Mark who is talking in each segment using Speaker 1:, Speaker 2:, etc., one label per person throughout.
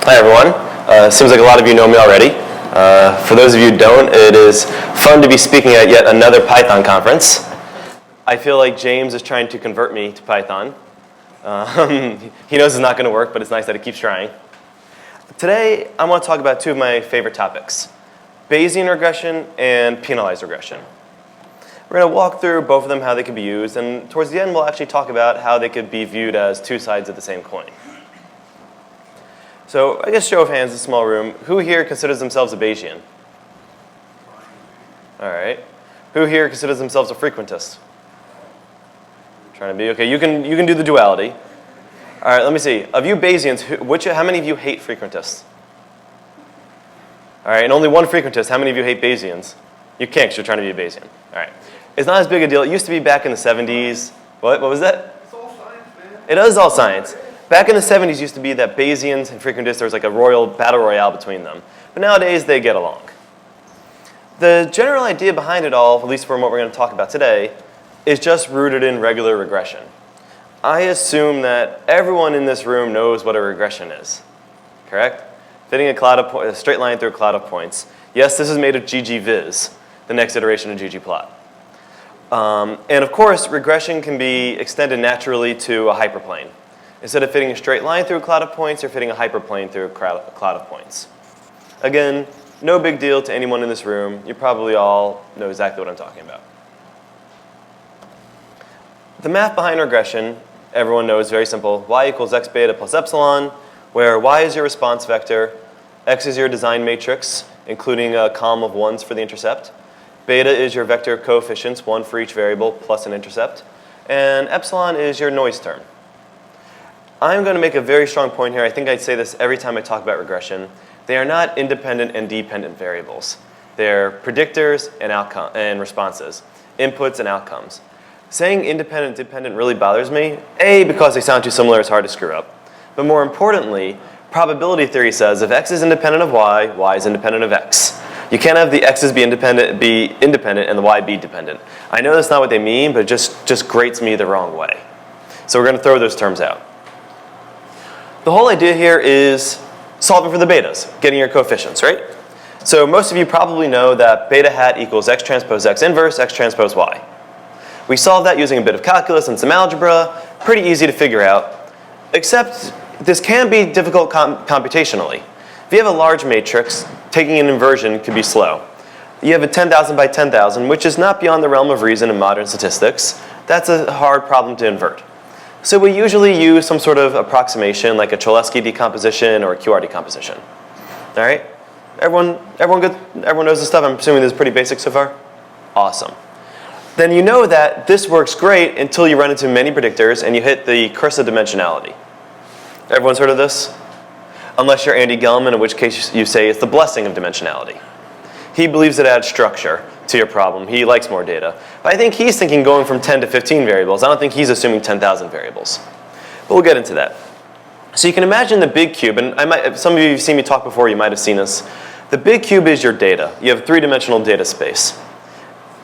Speaker 1: Hi everyone. Seems like a lot of you know me already. For those of you who don't, it is fun to be speaking at yet another Python conference. I feel like James is trying to convert me to Python. He knows it's not going to work, but it's nice that he keeps trying. Today, I want to talk about two of my favorite topics, Bayesian regression and penalized regression. We're going to walk through both of them, how they could be used, and towards the end, we'll actually talk about how they could be viewed as two sides of the same coin. So I guess show of hands in a small room, who here considers themselves a Bayesian? All right. Who here considers themselves a frequentist? Trying to be, okay, you can do the duality. All right, let me see. Of you Bayesians, how many of you hate frequentists? All right, and only one frequentist, how many of you hate Bayesians? You can't because you're trying to be a Bayesian. All right. It's not as big a deal. It used to be back in the 70s. What was that?
Speaker 2: It's all science, man.
Speaker 1: It is all science. Back in the 70s, it used to be that Bayesians and frequentists, there was like a royal battle royale between them. But nowadays, they get along. The general idea behind it all, at least from what we're going to talk about today, is just rooted in regular regression. I assume that everyone in this room knows what a regression is, correct? Fitting a straight line through a cloud of points. Yes, this is made of ggvis, the next iteration of ggplot. And of course, regression can be extended naturally to a hyperplane. Instead of fitting a straight line through a cloud of points, you're fitting a hyperplane through a cloud of points. Again, no big deal to anyone in this room. You probably all know exactly what I'm talking about. The math behind regression, everyone knows, very simple. Y equals x beta plus epsilon, where y is your response vector, x is your design matrix, including a column of ones for the intercept. Beta is your vector of coefficients, one for each variable plus an intercept. And epsilon is your noise term. I'm going to make a very strong point here. I think I'd say this every time I talk about regression. They are not independent and dependent variables. They're predictors and responses, inputs and outcomes. Saying independent and dependent really bothers me. A, because they sound too similar, it's hard to screw up. But more importantly, probability theory says if x is independent of y, y is independent of x. You can't have the x's be independent and the y be dependent. I know that's not what they mean, but it just grates me the wrong way. So we're going to throw those terms out. The whole idea here is solving for the betas, getting your coefficients, right? So most of you probably know that beta hat equals x transpose x inverse, x transpose y. We solved that using a bit of calculus and some algebra. Pretty easy to figure out, except this can be difficult computationally. If you have a large matrix, taking an inversion could be slow. You have a 10,000 by 10,000, which is not beyond the realm of reason in modern statistics. That's a hard problem to invert. So we usually use some sort of approximation, like a Cholesky decomposition or a QR decomposition. All right? Everyone good? Everyone knows this stuff? I'm assuming this is pretty basic so far? Awesome. Then you know that this works great until you run into many predictors and you hit the curse of dimensionality. Everyone's heard of this? Unless you're Andy Gelman, in which case you say it's the blessing of dimensionality. He believes it adds structure to your problem. He likes more data. But I think he's thinking going from 10 to 15 variables. I don't think he's assuming 10,000 variables. But we'll get into that. So you can imagine the big cube, and some of you have seen me talk before, you might have seen this. The big cube is your data. You have a three-dimensional data space.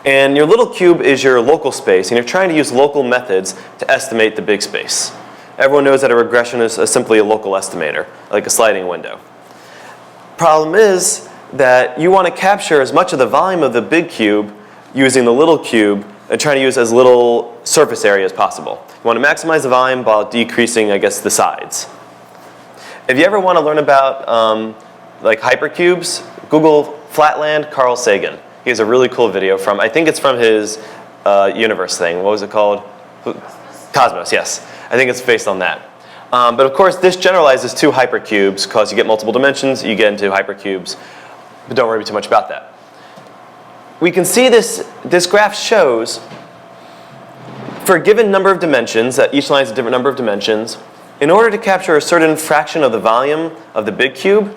Speaker 1: And your little cube is your local space, and you're trying to use local methods to estimate the big space. Everyone knows that a regression is simply a local estimator, like a sliding window. Problem is that you want to capture as much of the volume of the big cube using the little cube and trying to use as little surface area as possible. You want to maximize the volume while decreasing, I guess, the sides. If you ever want to learn about like hypercubes, Google Flatland Carl Sagan. He has a really cool video from, I think it's from his universe thing. What was it called? Cosmos, yes. I think it's based on that. But of course, this generalizes to hypercubes because you get multiple dimensions, you get into hypercubes. But don't worry too much about that. We can see this graph shows for a given number of dimensions, that each line is a different number of dimensions, in order to capture a certain fraction of the volume of the big cube,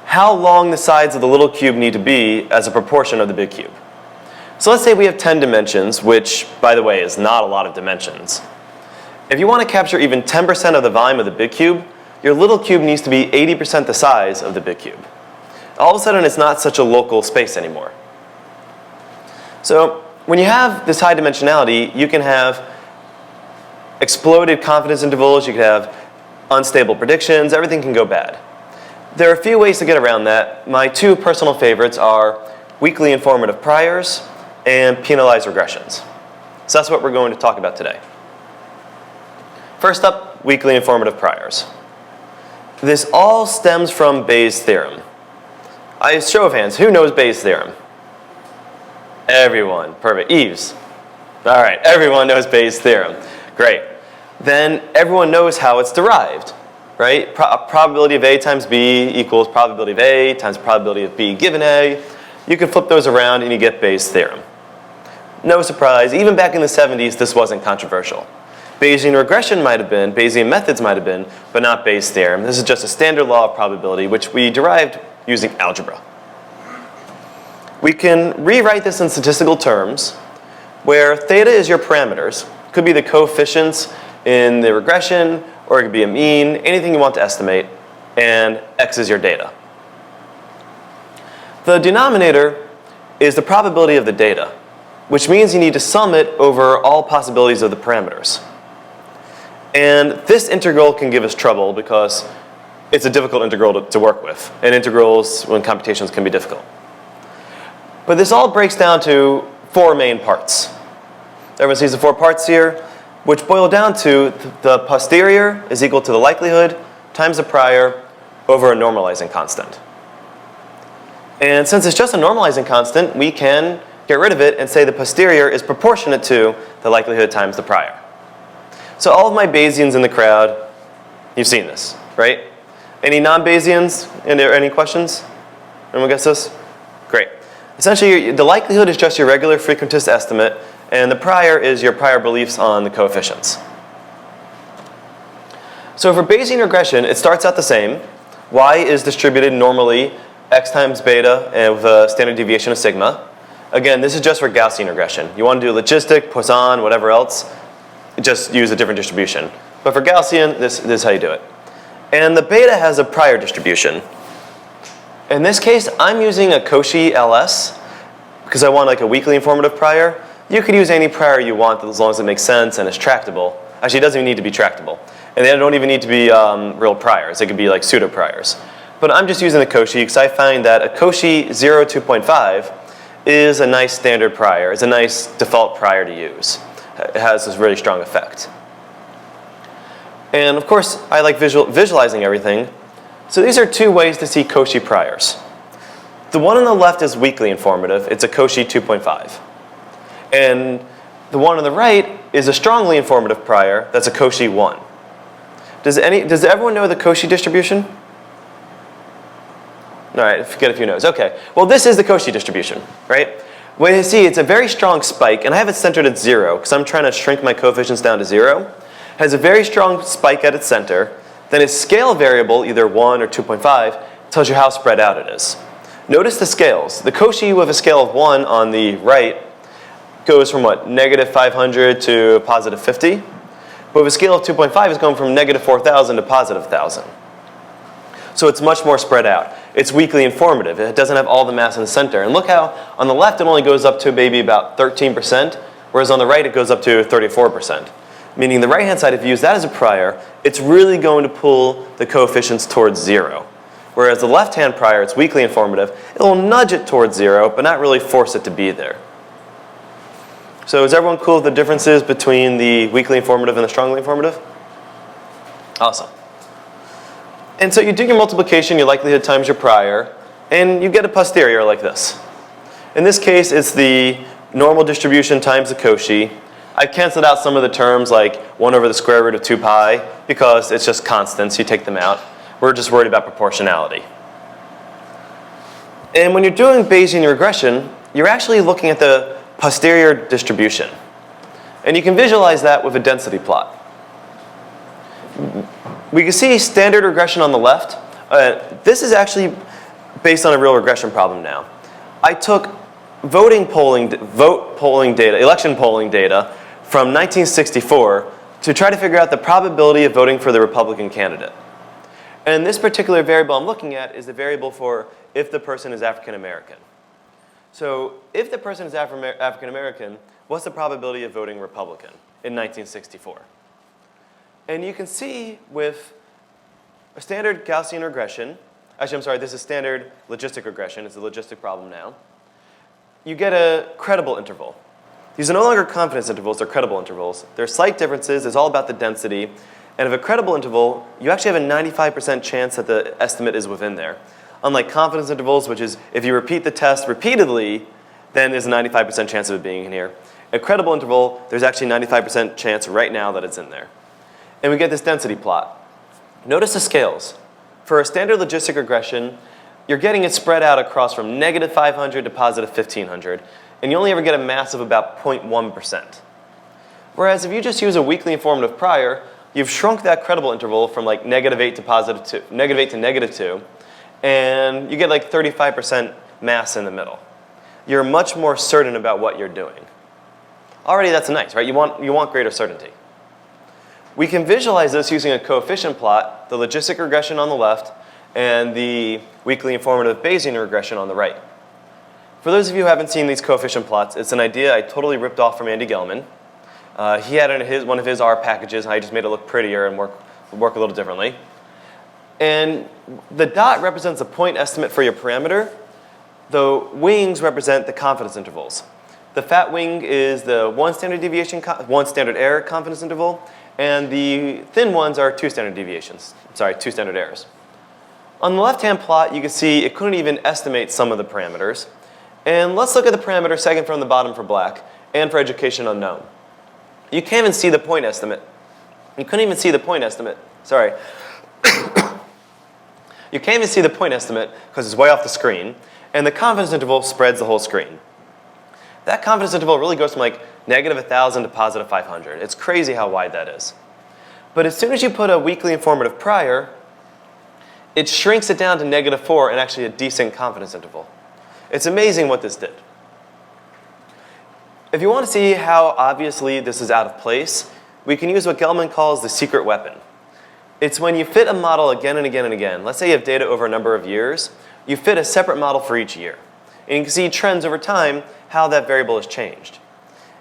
Speaker 1: how long the sides of the little cube need to be as a proportion of the big cube. So let's say we have 10 dimensions, which, by the way, is not a lot of dimensions. If you want to capture even 10% of the volume of the big cube, your little cube needs to be 80% the size of the big cube. All of a sudden, it's not such a local space anymore. So when you have this high dimensionality, you can have exploded confidence intervals, you can have unstable predictions, everything can go bad. There are a few ways to get around that. My two personal favorites are weakly informative priors and penalized regressions. So that's what we're going to talk about today. First up, weakly informative priors. This all stems from Bayes' theorem. Show of hands, who knows Bayes' theorem? Everyone, perfect. Eves. All right, everyone knows Bayes' theorem. Great. Then everyone knows how it's derived, right? Probability of A times B equals probability of A times probability of B given A. You can flip those around and you get Bayes' theorem. No surprise, even back in the 70s, this wasn't controversial. Bayesian regression might have been, Bayesian methods might have been, but not Bayes' theorem. This is just a standard law of probability, which we derived using algebra. We can rewrite this in statistical terms, where theta is your parameters. It could be the coefficients in the regression, or it could be a mean, anything you want to estimate, and x is your data. The denominator is the probability of the data, which means you need to sum it over all possibilities of the parameters. And this integral can give us trouble because it's a difficult integral to work with. And integrals, when computations, can be difficult. But this all breaks down to four main parts. Everyone sees the four parts here, which boil down to the posterior is equal to the likelihood times the prior over a normalizing constant. And since it's just a normalizing constant, we can get rid of it and say the posterior is proportionate to the likelihood times the prior. So all of my Bayesians in the crowd, you've seen this, right? Any non-Bayesians? Any questions? Anyone guess this? Great. Essentially, the likelihood is just your regular frequentist estimate, and the prior is your prior beliefs on the coefficients. So for Bayesian regression, it starts out the same. Y is distributed normally x times beta and with a standard deviation of sigma. Again, this is just for Gaussian regression. You want to do logistic, Poisson, whatever else, just use a different distribution. But for Gaussian, this is how you do it. And the beta has a prior distribution. In this case, I'm using a Cauchy LS because I want like a weakly informative prior. You could use any prior you want as long as it makes sense and is tractable. Actually, it doesn't even need to be tractable. And they don't even need to be real priors. They could be like pseudo priors. But I'm just using the Cauchy because I find that a Cauchy 0, 2.5 is a nice standard prior. It's a nice default prior to use. It has this really strong effect. And of course, I like visualizing everything. So these are two ways to see Cauchy priors. The one on the left is weakly informative. It's a Cauchy 2.5. And the one on the right is a strongly informative prior. That's a Cauchy 1. Does everyone know the Cauchy distribution? All right, get a few no's. Okay. Well, this is the Cauchy distribution, right? When you see, it's a very strong spike, and I have it centered at 0 because I'm trying to shrink my coefficients down to 0. It has a very strong spike at its center. Then its scale variable, either 1 or 2.5, tells you how spread out it is. Notice the scales. The Cauchy with a scale of 1 on the right goes from what, negative 500 to positive 50. But with a scale of 2.5, it's going from negative 4,000 to positive 1,000. So it's much more spread out. It's weakly informative. It doesn't have all the mass in the center. And look how on the left it only goes up to maybe about 13%, whereas on the right it goes up to 34%. Meaning the right-hand side, if you use that as a prior, it's really going to pull the coefficients towards 0. Whereas the left-hand prior, it's weakly informative. It'll nudge it towards 0, but not really force it to be there. So is everyone cool with the differences between the weakly informative and the strongly informative? Awesome. And so you do your multiplication, your likelihood times your prior, and you get a posterior like this. In this case, it's the normal distribution times the Cauchy. I canceled out some of the terms like 1 over the square root of 2 pi because it's just constants. You take them out. We're just worried about proportionality. And when you're doing Bayesian regression, you're actually looking at the posterior distribution. And you can visualize that with a density plot. We can see standard regression on the left. This is actually based on a real regression problem now. I took election polling data from 1964 to try to figure out the probability of voting for the Republican candidate. And this particular variable I'm looking at is the variable for if the person is African American. So if the person is African American, what's the probability of voting Republican in 1964? And you can see with a standard Gaussian regression, Actually, I'm sorry, this is standard logistic regression. It's a logistic problem now. You get a credible interval. These are no longer confidence intervals, they're credible intervals. There are slight differences, it's all about the density. And of a credible interval, you actually have a 95% chance that the estimate is within there. Unlike confidence intervals, which is if you repeat the test repeatedly, then there's a 95% chance of it being in here. A credible interval, there's actually a 95% chance right now that it's in there. And we get this density plot. Notice the scales. For a standard logistic regression, you're getting it spread out across from negative 500 to positive 1500, and you only ever get a mass of about 0.1%. Whereas if you just use a weakly informative prior, you've shrunk that credible interval from like -8 to -8 to -2, and you get like 35% mass in the middle. You're much more certain about what you're doing. Already that's nice, right? You want greater certainty. We can visualize this using a coefficient plot, the logistic regression on the left, and the weakly informative Bayesian regression on the right. For those of you who haven't seen these coefficient plots, it's an idea I totally ripped off from Andy Gelman. He had it in one of his R packages, and I just made it look prettier and work a little differently. And the dot represents the point estimate for your parameter. The wings represent the confidence intervals. The fat wing is the one standard error confidence interval, and the thin ones are two standard errors. On the left-hand plot, you can see it couldn't even estimate some of the parameters. And let's look at the parameter second from the bottom for black, and for education unknown. You can't even see the point estimate. You couldn't even see the point estimate. Sorry. You can't even see the point estimate because it's way off the screen, and the confidence interval spreads the whole screen. That confidence interval really goes from like -1000 to positive 500. It's crazy how wide that is. But as soon as you put a weakly informative prior, it shrinks it down to -4 and actually a decent confidence interval. It's amazing what this did. If you want to see how obviously this is out of place, we can use what Gelman calls the secret weapon. It's when you fit a model again and again and again. Let's say you have data over a number of years. You fit a separate model for each year. And you can see trends over time, how that variable has changed.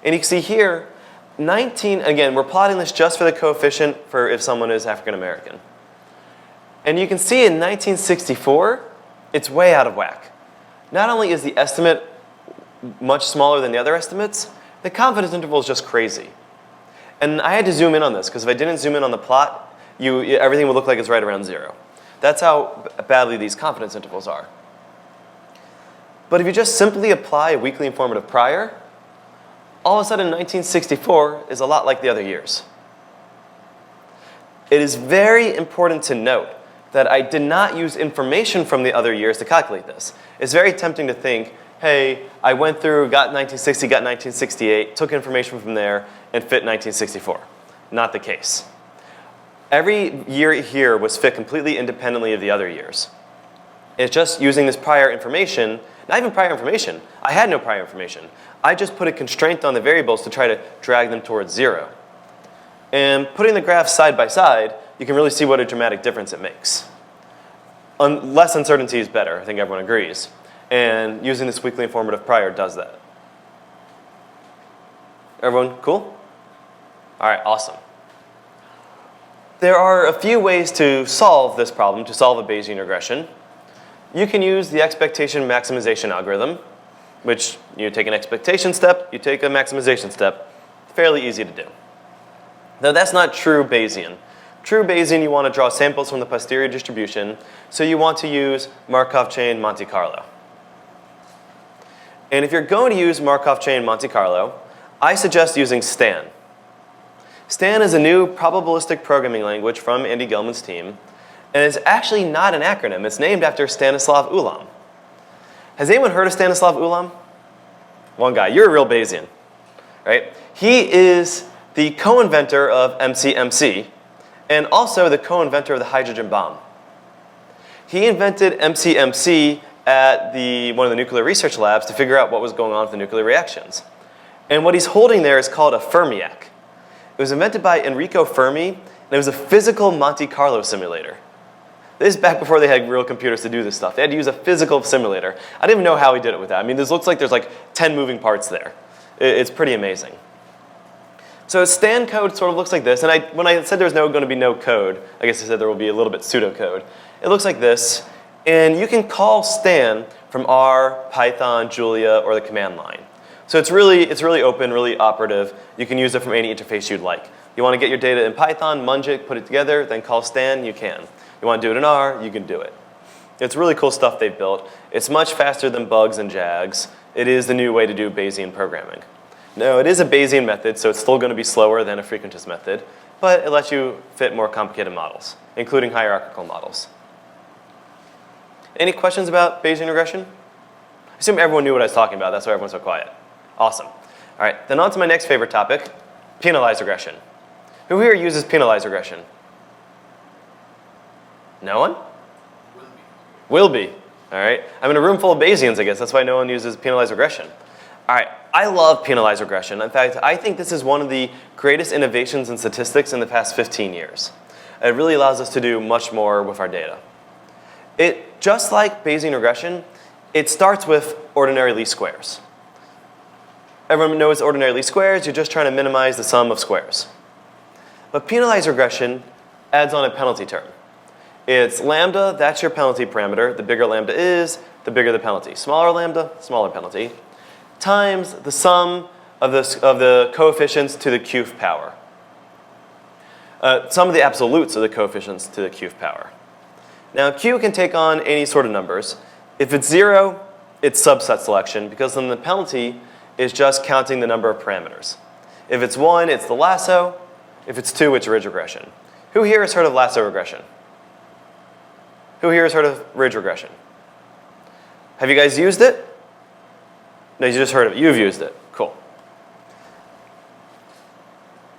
Speaker 1: And you can see here, again, we're plotting this just for the coefficient for if someone is African American. And you can see in 1964, it's way out of whack. Not only is the estimate much smaller than the other estimates, the confidence interval is just crazy. And I had to zoom in on this, because if I didn't zoom in on the plot, everything would look like it's right around 0. That's how badly these confidence intervals are. But if you just simply apply a weakly informative prior, all of a sudden 1964 is a lot like the other years. It is very important to note that I did not use information from the other years to calculate this. It's very tempting to think, hey, I went through, got 1960, got 1968, took information from there, and fit 1964. Not the case. Every year here was fit completely independently of the other years. It's just using this prior information, not even prior information. I had no prior information. I just put a constraint on the variables to try to drag them towards 0. And putting the graphs side by side, you can really see what a dramatic difference it makes. Less uncertainty is better, I think everyone agrees. And using this weakly informative prior does that. Everyone cool? All right, awesome. There are a few ways to solve this problem, to solve a Bayesian regression. You can use the expectation maximization algorithm, which you take an expectation step, you take a maximization step. Fairly easy to do. Though that's not true Bayesian. True Bayesian, you want to draw samples from the posterior distribution, so you want to use Markov chain Monte Carlo. And if you're going to use Markov chain Monte Carlo, I suggest using STAN. STAN is a new probabilistic programming language from Andy Gelman's team, and it's actually not an acronym. It's named after Stanislav Ulam. Has anyone heard of Stanislav Ulam? One guy. You're a real Bayesian, right? He is the co-inventor of MCMC, and also the co-inventor of the hydrogen bomb. He invented MCMC at one of the nuclear research labs to figure out what was going on with the nuclear reactions. And what he's holding there is called a Fermiac. It was invented by Enrico Fermi, and it was a physical Monte Carlo simulator. This is back before they had real computers to do this stuff. They had to use a physical simulator. I don't even know how he did it with that. I mean, this looks like there's like 10 moving parts there. It's pretty amazing. So STAN code sort of looks like this. And when I said there's going to be no code, I guess I said there will be a little bit pseudocode. It looks like this. And you can call stan from R, Python, Julia, or the command line. So it's really open, really operative. You can use it from any interface you'd like. You want to get your data in Python, munge it, put it together, then call stan, you can. You want to do it in R, you can do it. It's really cool stuff they've built. It's much faster than bugs and jags. It is the new way to do Bayesian programming. Now, it is a Bayesian method, so it's still going to be slower than a frequentist method, but it lets you fit more complicated models, including hierarchical models. Any questions about Bayesian regression? I assume everyone knew what I was talking about. That's why everyone's so quiet. Awesome. All right, then on to my next favorite topic, penalized regression. Who here uses penalized regression? No one? Will be. All right. I'm in a room full of Bayesians, I guess. That's why no one uses penalized regression. All right. I love penalized regression. In fact, I think this is one of the greatest innovations in statistics in the past 15 years. It really allows us to do much more with our data. Just like Bayesian regression, it starts with ordinary least squares. Everyone knows ordinary least squares. You're just trying to minimize the sum of squares. But penalized regression adds on a penalty term. It's lambda, that's your penalty parameter. The bigger lambda is, the bigger the penalty. Smaller lambda, smaller penalty, times the sum of the coefficients to the qth power. Sum of the absolutes of the coefficients to the qth power. Now, q can take on any sort of numbers. If it's 0, it's subset selection, because then the penalty is just counting the number of parameters. If it's 1, it's the lasso. If it's 2, it's ridge regression. Who here has heard of lasso regression? Who here has heard of ridge regression? Have you guys used it? No, you just heard of it. You've used it. Cool.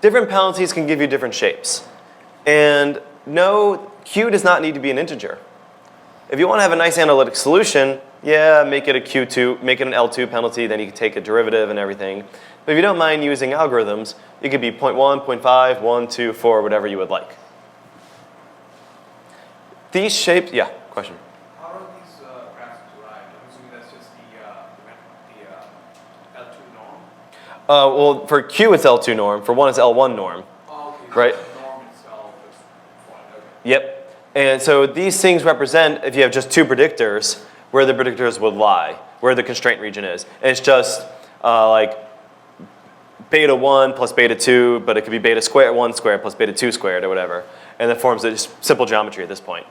Speaker 1: Different penalties can give you different shapes. And no, q does not need to be an integer. If you want to have a nice analytic solution, yeah, make it a q2, make it an L2 penalty, then you can take a derivative and everything. But if you don't mind using algorithms, it could be 0.1, 0.5, 1, 2, 4, whatever you would like. These shapes, yeah, question.
Speaker 2: How are these graphs derived? I'm assuming that's just the L2 norm?
Speaker 1: Well, for q it's L2 norm, for 1 it's L1 norm.
Speaker 2: Oh, okay.
Speaker 1: Right?
Speaker 2: The norm itself is 1, okay.
Speaker 1: Yep. And so these things represent, if you have just two predictors, where the predictors would lie, where the constraint region is. And it's just like beta 1 plus beta 2, but it could be beta squared 1 squared plus beta 2 squared or whatever. And that forms a simple geometry at this point.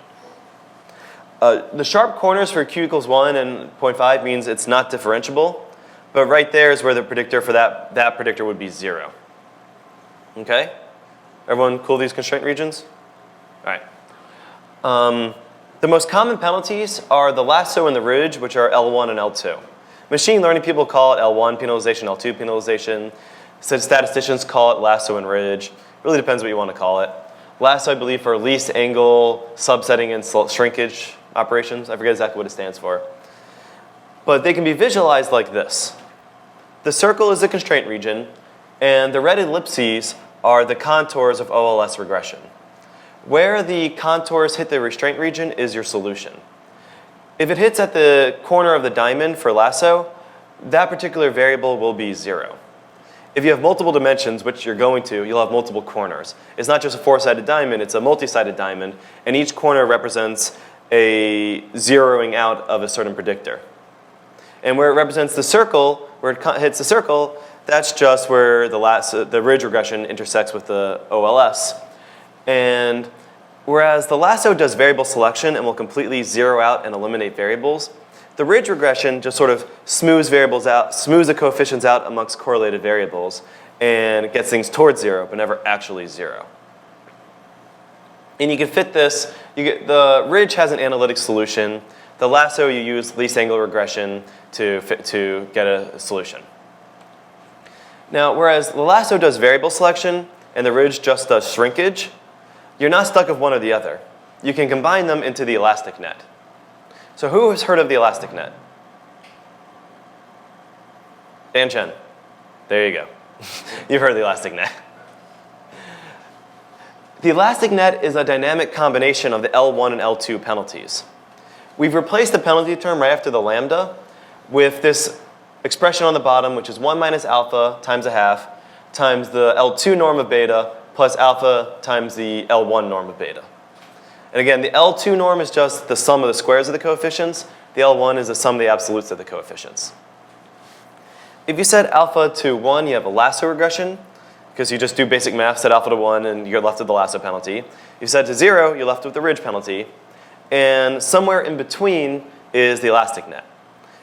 Speaker 1: The sharp corners for q equals 1 and 0.5 means it's not differentiable. But right there is where the predictor for that predictor would be 0. Okay? Everyone cool with these constraint regions? All right. The most common penalties are the lasso and the ridge, which are L1 and L2. Machine learning people call it L1 penalization, L2 penalization. Statisticians call it lasso and ridge. Really depends what you want to call it. Lasso, I believe, for least angle, subsetting, and shrinkage operations. I forget exactly what it stands for. But they can be visualized like this. The circle is the constraint region, and the red ellipses are the contours of OLS regression. Where the contours hit the restraint region is your solution. If it hits at the corner of the diamond for lasso, that particular variable will be 0. If you have multiple dimensions, which you're going to, you'll have multiple corners. It's not just a four-sided diamond, it's a multi-sided diamond, and each corner represents a zeroing out of a certain predictor. And where it represents the circle, where it hits the circle, that's just where the ridge regression intersects with the OLS. And whereas the lasso does variable selection and will completely zero out and eliminate variables, the ridge regression just sort of smooths variables out, smooths the coefficients out amongst correlated variables, and gets things towards 0, but never actually 0. And you can fit this. The ridge has an analytic solution. The lasso, you use least angle regression to get a solution. Now, whereas the lasso does variable selection and the ridge just does shrinkage, you're not stuck with one or the other. You can combine them into the elastic net. So who has heard of the elastic net? Dan Chen. There you go. You've heard of the elastic net. The elastic net is a dynamic combination of the L1 and L2 penalties. We've replaced the penalty term right after the lambda with this expression on the bottom, which is 1 minus alpha times a half times the L2 norm of beta plus alpha times the L1 norm of beta. And again, the L2 norm is just the sum of the squares of the coefficients. The L1 is the sum of the absolutes of the coefficients. If you set alpha to 1, you have a lasso regression, because you just do basic math, set alpha to 1, and you're left with the lasso penalty. If you set it to 0, you're left with the ridge penalty. And somewhere in between is the elastic net.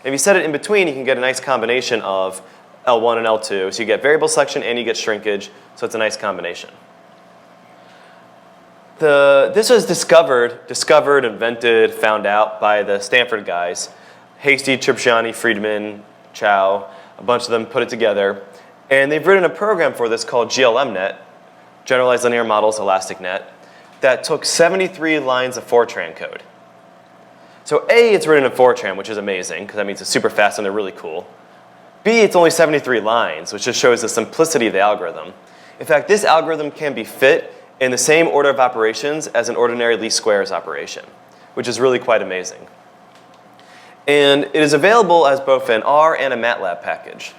Speaker 1: If you set it in between, you can get a nice combination of L1 and L2. So you get variable selection and you get shrinkage, so it's a nice combination. This was discovered, invented, found out by the Stanford guys. Hasty, Tribciani, Friedman, Chow, a bunch of them put it together. And they've written a program for this called GLMNet, Generalized Linear Models Elastic Net, that took 73 lines of Fortran code. So A, it's written in Fortran, which is amazing, because that means it's super fast and they're really cool. B, it's only 73 lines, which just shows the simplicity of the algorithm. In fact, this algorithm can be fit in the same order of operations as an ordinary least squares operation, which is really quite amazing. And it is available as both an R and a MATLAB package.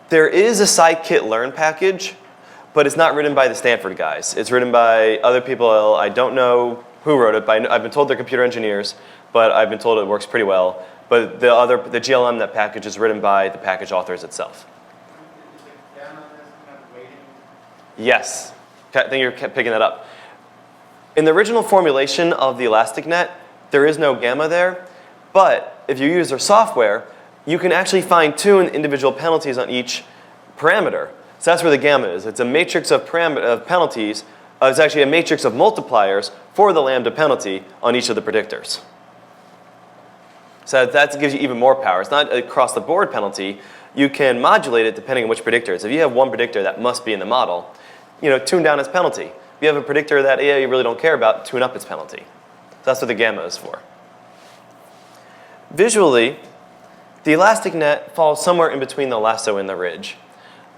Speaker 1: There is a scikit-learn package, but it's not written by the Stanford guys. It's written by other people. I don't know who wrote it, but I've been told they're computer engineers, but I've been told it works pretty well. But the GLMNet package is written by the package authors itself. Yes, I think you're picking that up. In the original formulation of the elastic net, there is no gamma there, but if you use their software, you can actually fine-tune individual penalties on each parameter. So that's where the gamma is. It's a matrix of penalties. It's actually a matrix of multipliers for the lambda penalty on each of the predictors. So that gives you even more power. It's not across-the-board penalty. You can modulate it depending on which predictor. If you have one predictor that must be in the model, tune down its penalty. If you have a predictor that you really don't care about, tune up its penalty. So that's what the gamma is for. Visually, the elastic net falls somewhere in between the lasso and the ridge.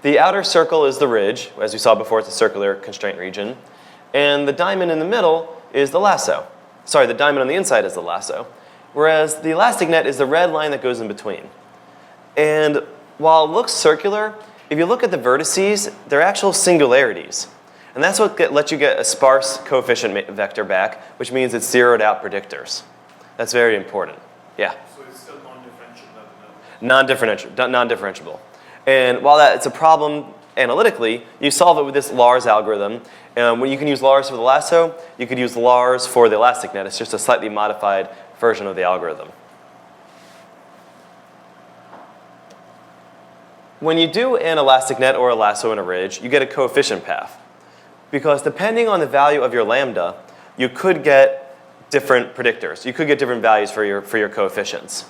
Speaker 1: The outer circle is the ridge. As we saw before, it's a circular constraint region. And the diamond in the middle is the lasso. Sorry, the diamond on the inside is the lasso. Whereas the elastic net is the red line that goes in between. And while it looks circular, if you look at the vertices, they're actual singularities. And that's what lets you get a sparse coefficient vector back, which means it's zeroed out predictors. That's very important. Yeah?
Speaker 2: So it's still non-differentiable?
Speaker 1: Non-differentiable. And while it's a problem analytically, you solve it with this Lars algorithm. When you can use Lars for the lasso, you could use Lars for the elastic net. It's just a slightly modified version of the algorithm. When you do an elastic net or a lasso and a ridge, you get a coefficient path. Because depending on the value of your lambda, you could get different predictors. You could get different values for your coefficients.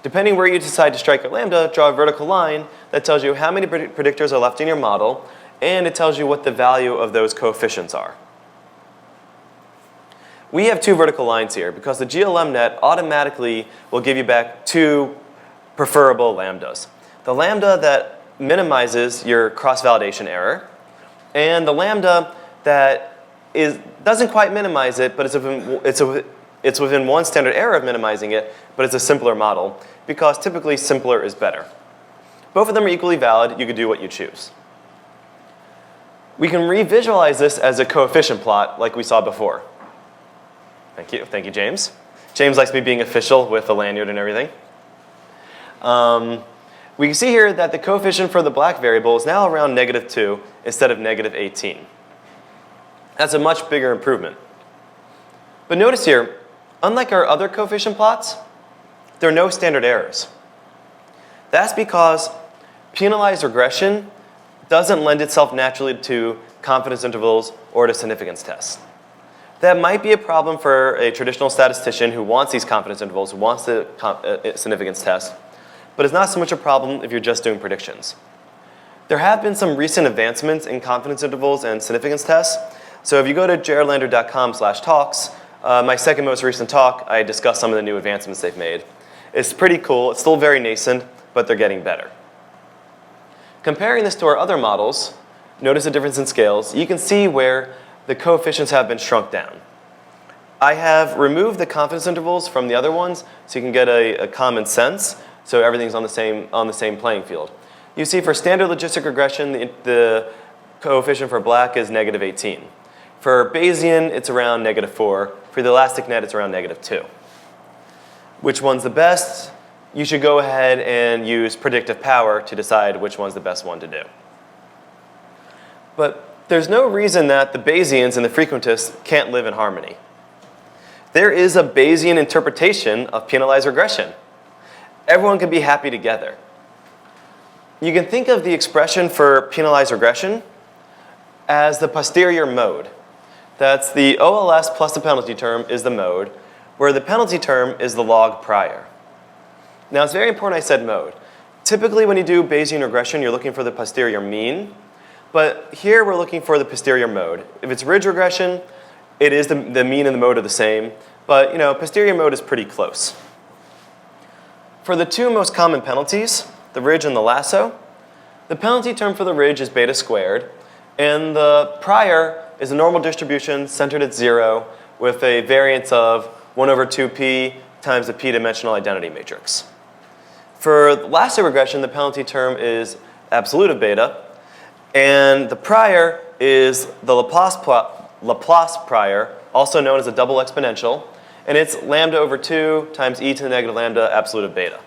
Speaker 1: Depending where you decide to strike your lambda, draw a vertical line that tells you how many predictors are left in your model, and it tells you what the value of those coefficients are. We have two vertical lines here because the GLMNet automatically will give you back two preferable lambdas. The lambda that minimizes your cross-validation error, and the lambda that doesn't quite minimize it, but it's within one standard error of minimizing it, but it's a simpler model, because typically simpler is better. Both of them are equally valid. You could do what you choose. We can revisualize this as a coefficient plot like we saw before. Thank you. Thank you, James. James likes me being official with the lanyard and everything. We can see here that the coefficient for the black variable is now around -2 instead of -18. That's a much bigger improvement. But notice here, unlike our other coefficient plots, there are no standard errors. That's because penalized regression doesn't lend itself naturally to confidence intervals or to significance tests. That might be a problem for a traditional statistician who wants these confidence intervals, who wants the significance test, but it's not so much a problem if you're just doing predictions. There have been some recent advancements in confidence intervals and significance tests. So if you go to jaredlander.com/talks, my second most recent talk, I discussed some of the new advancements they've made. It's pretty cool. It's still very nascent, but they're getting better. Comparing this to our other models, notice the difference in scales. You can see where the coefficients have been shrunk down. I have removed the confidence intervals from the other ones so you can get a common sense, so everything's on the same playing field. You see for standard logistic regression, the coefficient for black is -18. For Bayesian, it's around -4. For the elastic net, it's around -2. Which one's the best? You should go ahead and use predictive power to decide which one's the best one to do. But there's no reason that the Bayesians and the frequentists can't live in harmony. There is a Bayesian interpretation of penalized regression. Everyone can be happy together. You can think of the expression for penalized regression as the posterior mode. That's the OLS plus the penalty term is the mode, where the penalty term is the log prior. Now, it's very important I said mode. Typically, when you do Bayesian regression, you're looking for the posterior mean. But here, we're looking for the posterior mode. If it's ridge regression, it is the mean and the mode are the same. But posterior mode is pretty close. For the two most common penalties, the ridge and the lasso, the penalty term for the ridge is beta squared. And the prior is a normal distribution centered at 0 with a variance of 1 over 2p times the p-dimensional identity matrix. For lasso regression, the penalty term is absolute of beta. And the prior is the Laplace prior, also known as a double exponential. And it's lambda over 2 times e to the negative lambda absolute of beta.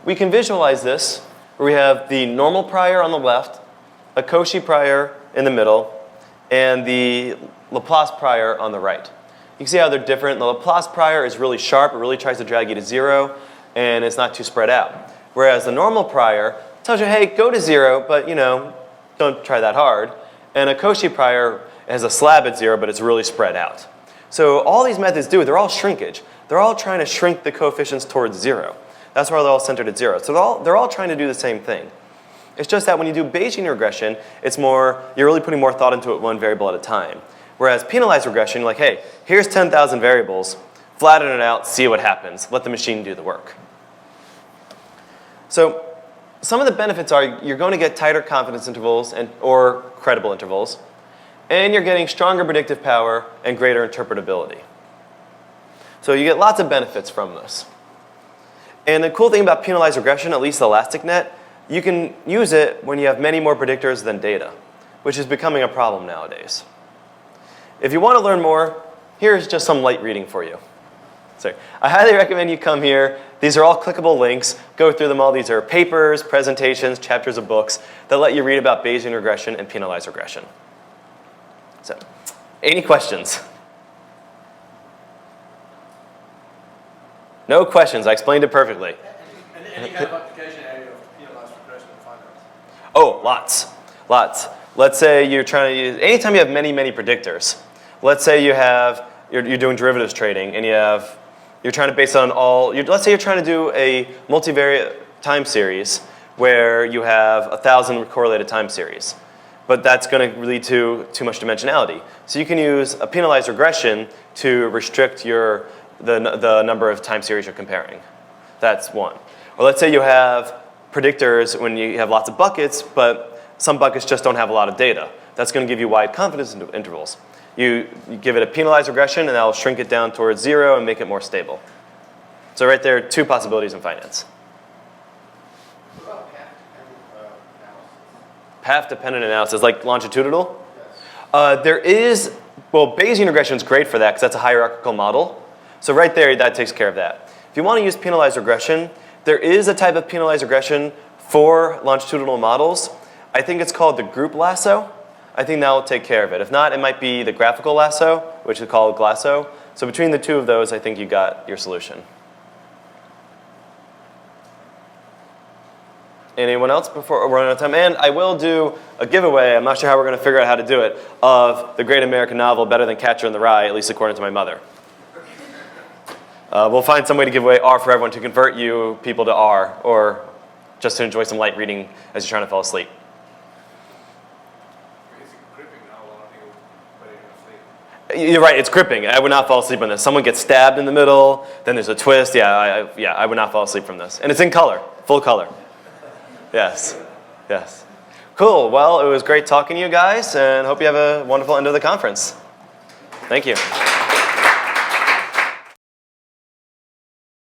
Speaker 1: We can visualize this where we have the normal prior on the left, a Cauchy prior in the middle, and the Laplace prior on the right. You can see how they're different. The Laplace prior is really sharp. It really tries to drag you to 0, and it's not too spread out. Whereas the normal prior tells you, hey, go to 0, but don't try that hard. And a Cauchy prior has a slab at 0, but it's really spread out. So all these methods do, they're all shrinkage. They're all trying to shrink the coefficients towards 0. That's why they're all centered at 0. So they're all trying to do the same thing. It's just that when you do Bayesian regression, it's more, you're really putting more thought into it one variable at a time. Whereas penalized regression, you're like, hey, here's 10,000 variables, flatten it out, see what happens. Let the machine do the work. So some of the benefits are you're going to get tighter confidence intervals or credible intervals, and you're getting stronger predictive power and greater interpretability. So you get lots of benefits from this. And the cool thing about penalized regression, at least the elastic net, you can use it when you have many more predictors than data, which is becoming a problem nowadays. If you want to learn more, here's just some light reading for you. So I highly recommend you come here. These are all clickable links. Go through them all. These are papers, presentations, chapters of books that let you read about Bayesian regression and penalized regression. So, any questions? No questions. I explained it perfectly.
Speaker 2: Any kind of application area of penalized regression in finance?
Speaker 1: Oh, lots. Let's say you're trying to use, anytime you have many predictors, let's say you're doing derivatives trading and you're trying to base it on let's say you're trying to do a multivariate time series where you have 1,000 correlated time series. But that's going to lead to too much dimensionality. So you can use a penalized regression to restrict the number of time series you're comparing. That's one. Or let's say you have predictors when you have lots of buckets, but some buckets just don't have a lot of data. That's going to give you wide confidence intervals. You give it a penalized regression, and that'll shrink it down towards 0 and make it more stable. So right there, two possibilities in finance.
Speaker 2: What about path-dependent analysis?
Speaker 1: Path-dependent analysis, like longitudinal?
Speaker 2: Yes.
Speaker 1: There is, Bayesian regression is great for that because that's a hierarchical model. So right there, that takes care of that. If you want to use penalized regression, there is a type of penalized regression for longitudinal models. I think it's called the group lasso. I think that will take care of it. If not, it might be the graphical lasso, which is called glasso. So between the two of those, I think you got your solution. Anyone else before we're running out of time? And I will do a giveaway. I'm not sure how we're going to figure out how to do it, of the great American novel, Better Than Catcher in the Rye, at least according to my mother. We'll find some way to give away R for everyone to convert you people to R, or just to enjoy some light reading as you're trying to fall asleep. You're right, it's gripping. I would not fall asleep on this. Someone gets stabbed in the middle, then there's a twist. I would not fall asleep from this. And it's in color, full color. Yes. Cool, well, it was great talking to you guys, and hope you have a wonderful end of the conference. Thank you.